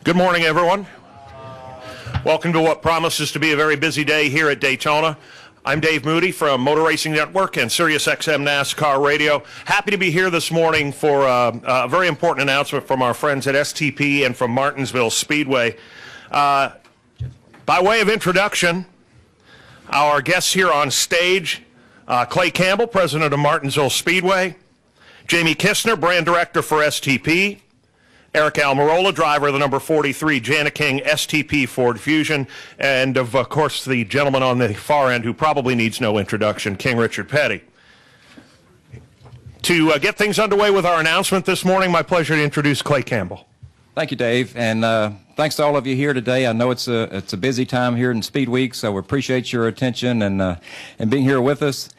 Good morning, everyone. Welcome to what promises to be a very busy day here at Daytona. I'm Dave Moody from Motor Racing Network and SiriusXM NASCAR Radio. Happy to be here this morning for a very important announcement from our friends at STP and from Martinsville Speedway. By way of introduction, our guests here on stage, Clay Campbell, president of Martinsville Speedway, Jamie Kistner, brand director for STP, Eric Almirola, driver of the number 43 Jana King STP Ford Fusion, and of course the gentleman on the far end who probably needs no introduction, King Richard Petty. To get things underway with our announcement this morning, my pleasure to introduce Clay Campbell. Thank you, Dave, and thanks to all of you here today. I know it's a busy time here in Speed Week, so we appreciate your attention and being here with us.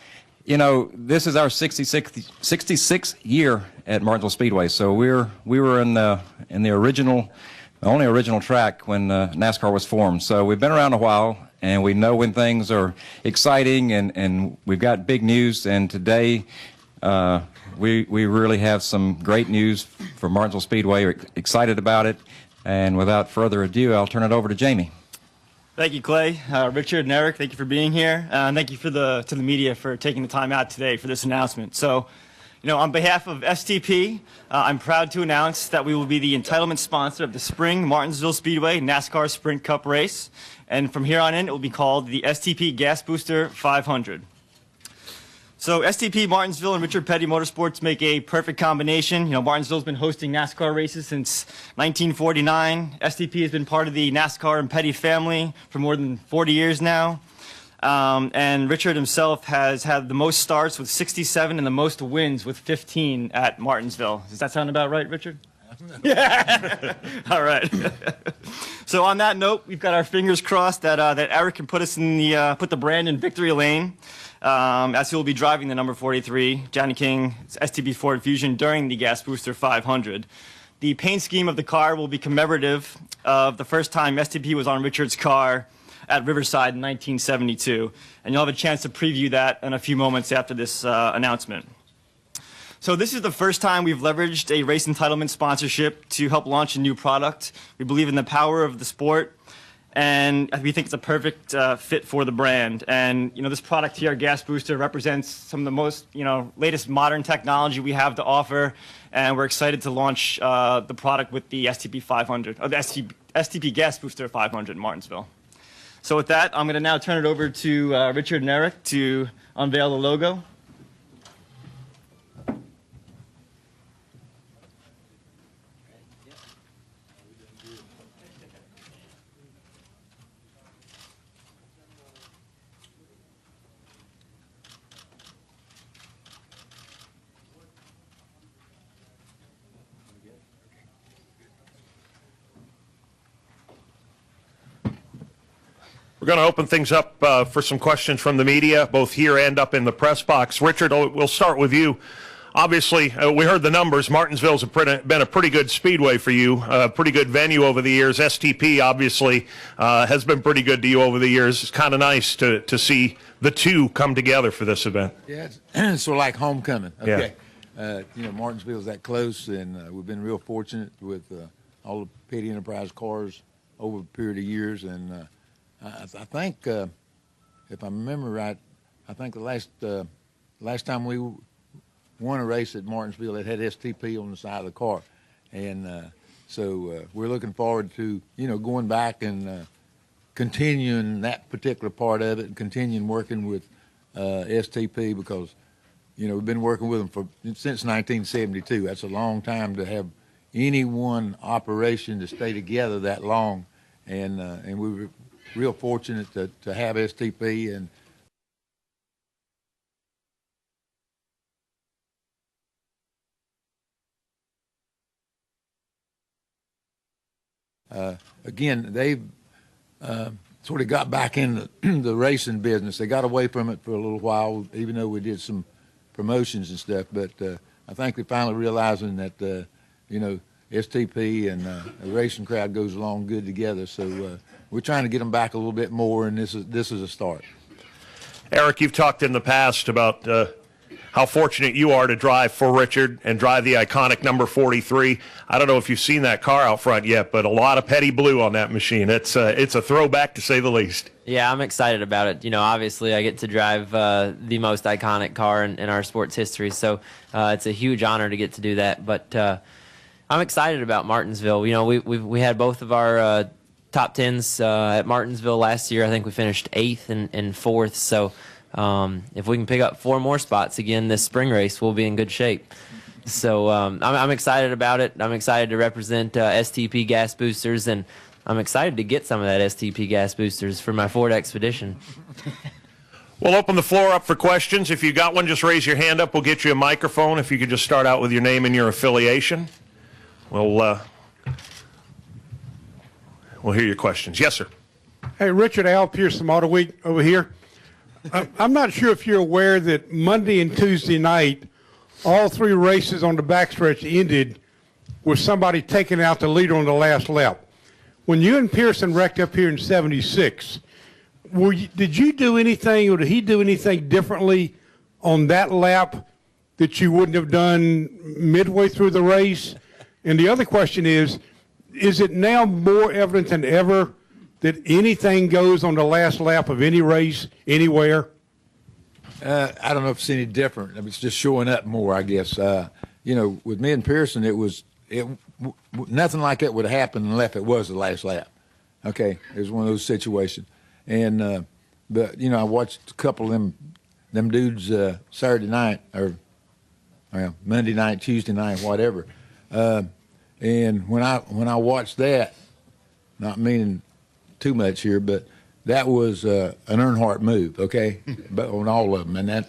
You know, this is our 66th year at Martinsville Speedway, so we were in the only original track when NASCAR was formed. So we've been around a while, and we know when things are exciting, and we've got big news. And today, we really have some great news for Martinsville Speedway. We're excited about it, and without further ado, I'll turn it over to Jamie. Thank you, Clay. Richard and Eric, thank you for being here. And thank you to the media for taking the time out today for this announcement. So, you know, on behalf of STP, I'm proud to announce that we will be the entitlement sponsor of the Spring Martinsville Speedway NASCAR Sprint Cup race. And from here on in, it will be called the STP Gas Booster 500. So STP, Martinsville, and Richard Petty Motorsports make a perfect combination. You know, Martinsville's been hosting NASCAR races since 1949. STP has been part of the NASCAR and Petty family for more than 40 years now. And Richard himself has had the most starts with 67 and the most wins with 15 at Martinsville. Does that sound about right, Richard? Yeah. All right. So on that note, we've got our fingers crossed that Eric can put us in the put the brand in victory lane. As he will be driving the number 43 Jana King STP Ford Fusion during the Gas Booster 500. The paint scheme of the car will be commemorative of the first time STP was on Richard's car at Riverside in 1972. And you'll have a chance to preview that in a few moments after this announcement. So this is the first time we've leveraged a race entitlement sponsorship to help launch a new product. We believe in the power of the sport, and we think it's a perfect fit for the brand. And you know, this product here, Gas Booster, represents some of the most latest modern technology we have to offer, and we're excited to launch the product with the STP 500, or the STP Gas Booster 500 in Martinsville. So with that, I'm going to now turn it over to Richard and Eric to unveil the logo. We're going to open things up for some questions from the media, both here and up in the press box. Richard, we'll start with you. Obviously, we heard the numbers. Martinsville's been a pretty good speedway for you, a pretty good venue over the years. STP, obviously, has been pretty good to you over the years. It's kind of nice to see the two come together for this event. Yeah, it's sort of like homecoming. Okay. Yeah. You know, Martinsville's that close, and we've been real fortunate with all the Petty Enterprise cars over a period of years, and I think, if I remember right, I think the last time we won a race at Martinsville, it had STP on the side of the car, and so we're looking forward to going back and continuing that particular part of it, and continuing working with STP, because we've been working with them since 1972. That's a long time to have any one operation to stay together that long, and we were real fortunate to have STP, and again, they've sort of got back in the racing business. They got away from it for a little while, even though we did some promotions and stuff, but I think they're finally realizing that STP and the racing crowd goes along good together, so we're trying to get them back a little bit more, and this is a start. Eric, you've talked in the past about how fortunate you are to drive for Richard and drive the iconic number 43. I don't know if you've seen that car out front yet, but a lot of petty blue on that machine. It's a throwback to say the least. Yeah, I'm excited about it. You know, obviously I get to drive the most iconic car in our sports history, so it's a huge honor to get to do that. But I'm excited about Martinsville. You know, we had both of our top 10s at Martinsville last year. I think we finished 8th and 4th, so if we can pick up 4 more spots again this spring race, we'll be in good shape. So I'm excited about it. I'm excited to represent STP gas boosters, and I'm excited to get some of that STP gas boosters for my Ford Expedition. We'll open the floor up for questions. If you got one, just raise your hand up. We'll get you a microphone. If you could just start out with your name and your affiliation, we'll hear your questions. Yes, sir. Hey, Richard, Al Pierce from Auto Week over here. I'm not sure if you're aware that Monday and Tuesday night, all 3 races on the backstretch ended with somebody taking out the leader on the last lap. When you and Pearson wrecked up here in '76, did you do anything, or did he do anything differently on that lap that you wouldn't have done midway through the race? And the other question is it now more evident than ever that anything goes on the last lap of any race, anywhere? I don't know if it's any different. It's just showing up more, I guess. You know, with me and Pearson, nothing like that would have happened unless it was the last lap. Okay, it was one of those situations. And but you know, I watched a couple of them dudes Saturday night or Monday night, Tuesday night, whatever. And when I watched that, not meaning too much here, but that was an Earnhardt move, okay, but on all of them, and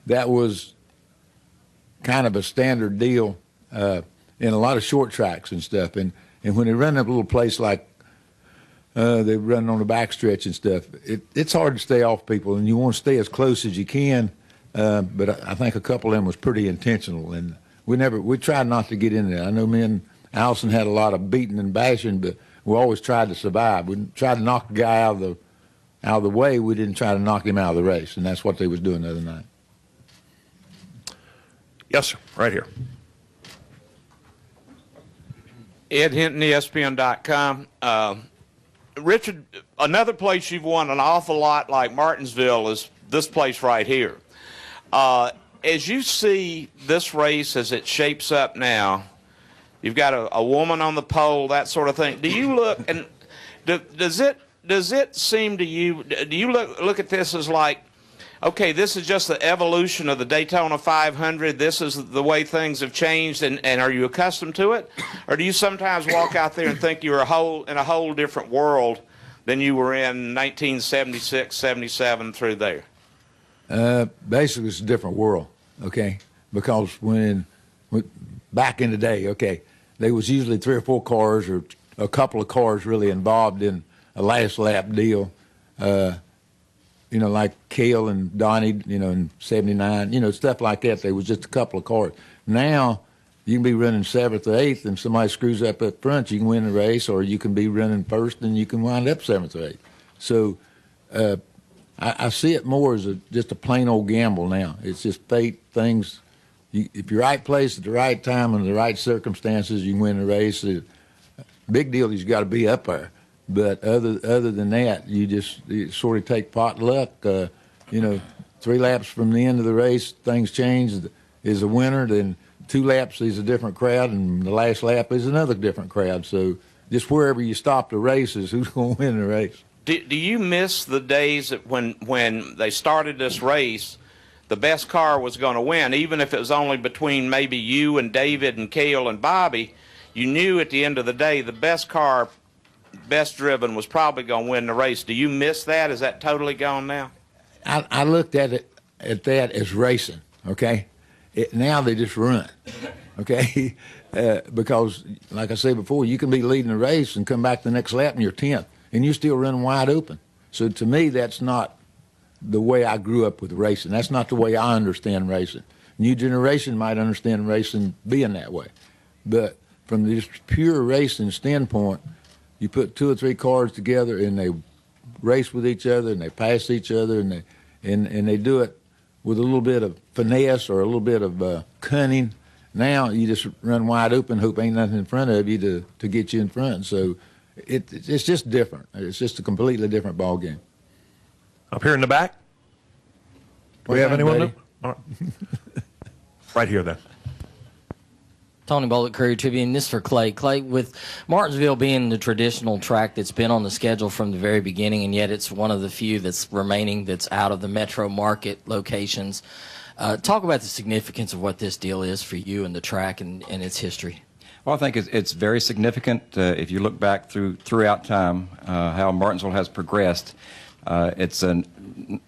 that was kind of a standard deal in a lot of short tracks and stuff. And when they run up a little place like they run on the backstretch and stuff, it's hard to stay off people, and you want to stay as close as you can. But I think a couple of them was pretty intentional, and we tried not to get in there. I know me and Allison had a lot of beating and bashing, but we always tried to survive. We tried to knock the guy out of the way. We didn't try to knock him out of the race, and that's what they was doing the other night. Yes, sir. Right here. Ed Hinton, ESPN.com. Richard, another place you've won an awful lot like Martinsville is this place right here. As you see this race as it shapes up now, you've got a woman on the pole, that sort of thing. Do you look, and does it seem to you, do you look at this as like, okay, this is just the evolution of the Daytona 500, this is the way things have changed, and are you accustomed to it? Or do you sometimes walk out there and think you're in a whole different world than you were in 1976, 77 through there? Basically, it's a different world, okay? Because back in the day, okay, there was usually 3 or 4 cars or a couple of cars really involved in a last lap deal. You know, like Cale and Donnie, you know, in '79, you know, stuff like that. There was just a couple of cars. Now, you can be running 7th or 8th, and somebody screws up front, you can win the race, or you can be running 1st, and you can wind up 7th or 8th. So I see it more as just a plain old gamble now. It's just fate, things. If you're right place at the right time and the right circumstances, you can win the race. The big deal is you got to be up there. But other than that, you sort of take pot luck. You know, 3 laps from the end of the race, things change. Is a winner, then 2 laps is a different crowd, and the last lap is another different crowd. So just wherever you stop the race is who's going to win the race. Do you miss the days that when they started this race, the best car was going to win, even if it was only between maybe you and David and Cale and Bobby? You knew at the end of the day the best car, best driven, was probably going to win the race. Do you miss that? Is that totally gone now? I looked at that as racing, okay? Now they just run, okay? Because, like I said before, you can be leading the race and come back the next lap and you're 10th, and you're still running wide open. So to me, that's not the way I grew up with racing. That's not the way I understand racing. New generation might understand racing being that way. But from this pure racing standpoint, you put 2 or 3 cars together and they race with each other and they pass each other and they do it with a little bit of finesse or a little bit of cunning. Now you just run wide open, hope ain't nothing in front of you to get you in front. So it's just different. It's just a completely different ball game. Up here in the back? Do we have anyone? Buddy? All right. Right here, then. Tony Bullock, Courier Tribune. This for Clay. Clay, with Martinsville being the traditional track that's been on the schedule from the very beginning, and yet it's one of the few that's remaining that's out of the metro market locations. Talk about the significance of what this deal is for you and the track and its history. Well, I think it's very significant if you look back throughout time how Martinsville has progressed. It's an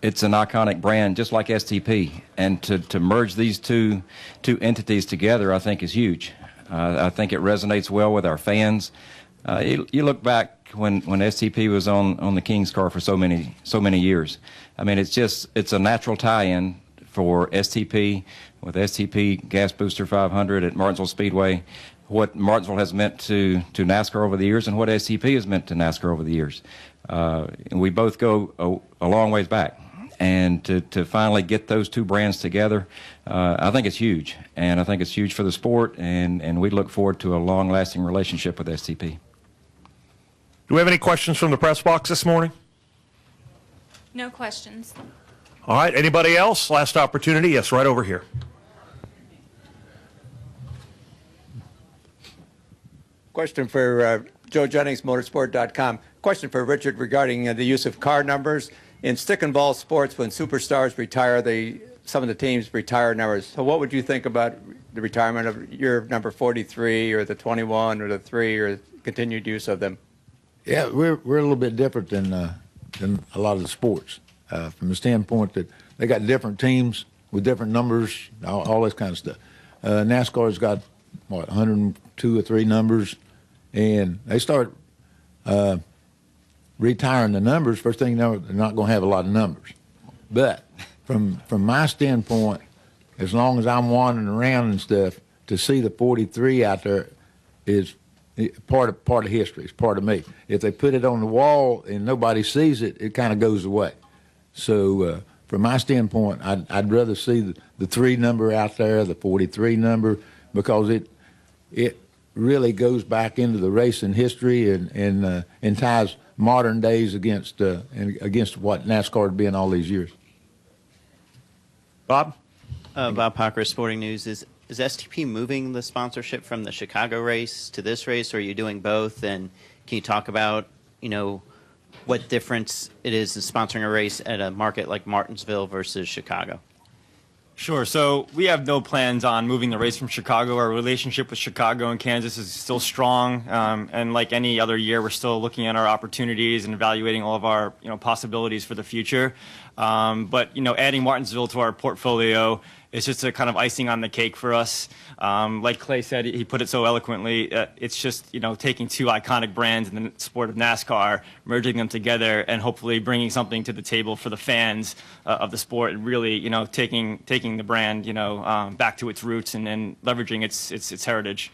iconic brand, just like STP, and to merge these two entities together, I think, is huge. I think it resonates well with our fans. You look back when STP was on the King's car for so many years. I mean, it's a natural tie-in for STP with STP Gas Booster 500 at Martinsville Speedway. What Martinsville has meant to NASCAR over the years, and what STP has meant to NASCAR over the years. And we both go a long ways back. And to finally get those two brands together, I think it's huge. And I think it's huge for the sport, and we look forward to a long-lasting relationship with STP. Do we have any questions from the press box this morning? No questions. All right, anybody else? Last opportunity. Yes, right over here. Question for Joe Jennings, motorsport.com. Question for Richard regarding the use of car numbers. In stick and ball sports, when superstars retire, some of the teams retire numbers. So what would you think about the retirement of your number 43 or the 21 or the 3 or continued use of them? Yeah, we're a little bit different than a lot of the sports from the standpoint that they got different teams with different numbers, all this kind of stuff. NASCAR's got, 102 or 3 numbers, and they start retiring the numbers. First thing you know, they're not going to have a lot of numbers. But from my standpoint, as long as I'm wandering around and stuff, to see the 43 out there is part of history. It's part of me. If they put it on the wall and nobody sees it, it kind of goes away. So from my standpoint, I'd rather see the 3 number out there, the 43 number, because it really goes back into the racing history and ties modern days against what NASCAR had been all these years. Bob? Bob Pocker, Sporting News. Is STP moving the sponsorship from the Chicago race to this race, or are you doing both? And can you talk about, what difference it is in sponsoring a race at a market like Martinsville versus Chicago? Sure. So we have no plans on moving the race from Chicago. Our relationship with Chicago and Kansas is still strong. And like any other year, we're still looking at our opportunities and evaluating all of our possibilities for the future. But adding Martinsville to our portfolio is just a kind of icing on the cake for us. Like Clay said, he put it so eloquently. It's just taking 2 iconic brands in the sport of NASCAR, merging them together, and hopefully bringing something to the table for the fans of the sport, and really taking the brand back to its roots and leveraging its heritage.